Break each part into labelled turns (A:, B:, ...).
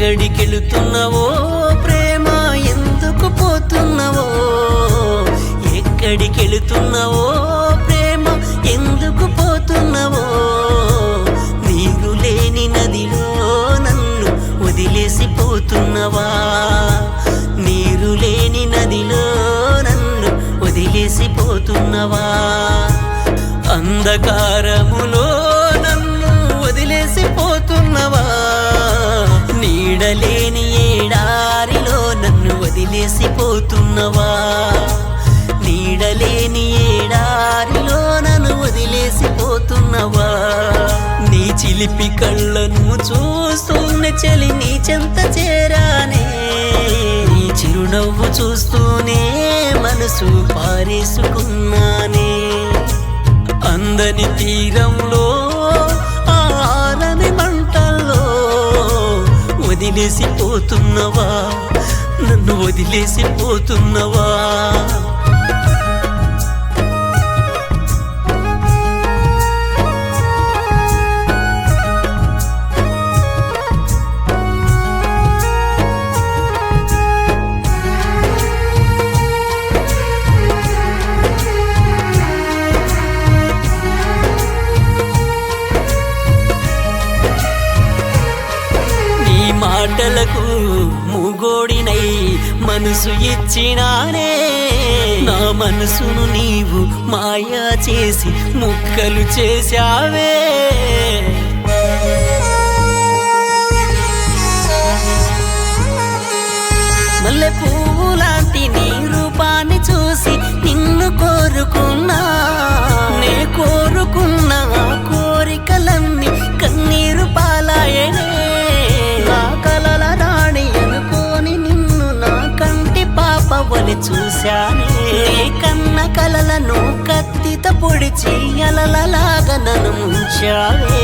A: ఎక్కడికెళుతున్నావో ప్రేమ ఎందుకు పోతున్నావో ఎక్కడికెళుతున్నావో ప్రేమ ఎందుకు పోతున్నావో నీరు లేని నదిలో నన్ను వదిలేసిపోతున్నవా నీరు లేని నదిలో నన్ను వదిలేసిపోతున్నవా అంధకారములో నన్ను వదిలేసిపోతున్నవా నీడలేని ఏడారిలో నన్ను వదిలేసిపోతున్నవా నీడలేని ఏడారిలో నన్ను వదిలేసిపోతున్నవా నీ చిలిపి కళ్ళను చూస్తూన్న చలి నీ చెంత చేరానే నీ చిరునవ్వు చూస్తూనే మనసు పారేసుకున్నానే అందని తీరంలో ఆరని మంటల్లో వదిలేసిపోతున్నవా నన్ను వదిలేసిపోతున్నవా మాటలకు మూగోడినై మనసు ఇచ్చినానే నా మనసును నీవు మాయా చేసి ముక్కలు చేశావే మల్లె పువ్వు లాంటి నీ రూపాన్ని చూసి నిన్ను కోరుకున్నా నే కోరుకున్న కోరికలన్నీ కన్నీరు పాలాయనే వలి చూశానే కన్న కలలను కత్తితో పొడిచి అలలలాగా నన్ను ముంచావే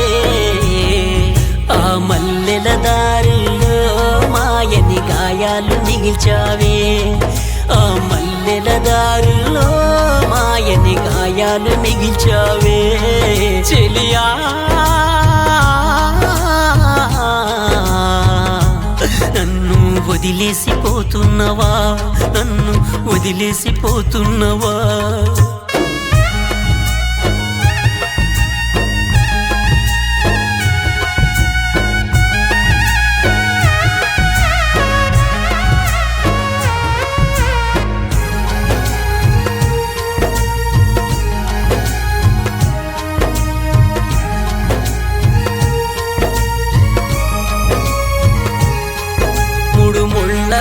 A: ఆ మల్లెల దారిలో మాయని గాయాలు మిగిల్చావే ఆ మల్లెల దారిలో మాయని గాయాలు మిగిల్చావే చెలియా నన్ను వదిలేసిపోతున్నవా నన్ను వదిలేసిపోతున్నవా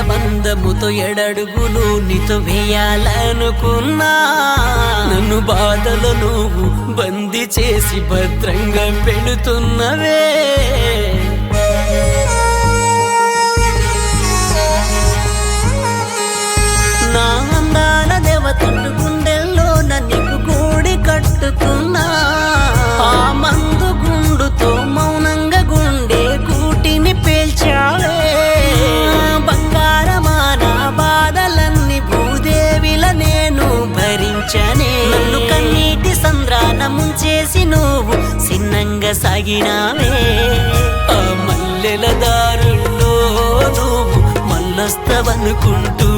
A: బంధముతో ఎడడుగులు నీతో వేయాలనుకున్నా నన్ను బాధలో నువ్వు బందీ చేసి భద్రంగా పెడుతున్నవే నా అందాల దేవతలు గుండెల్లో నన్ను గూడి కట్టుకున్నా ఆ మందు గుండుతో మౌనంగా గుండె కూటిని పేల్చావే నన్ను కన్నీటి సంద్రాన ముంచేసి నువ్వు సిన్నంగా సాగినావే ఆ మల్లెల దారుల్లో నువ్వు మళ్ళొస్తావనుకుంటూ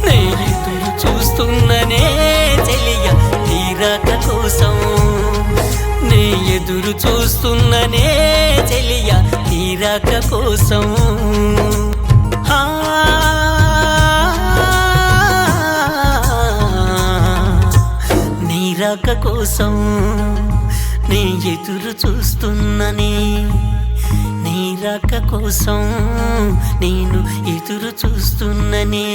A: నే ఎదురు చూస్తున్ననే చెలియ నీ రాక కోసం నే ఎదురు చూస్తున్ననే చెలియ నీ రాక కోసం రాక కోసం నే ఎదురు చూస్తున్ననే నీ రాక కోసం నేను ఎదురు చూస్తున్ననే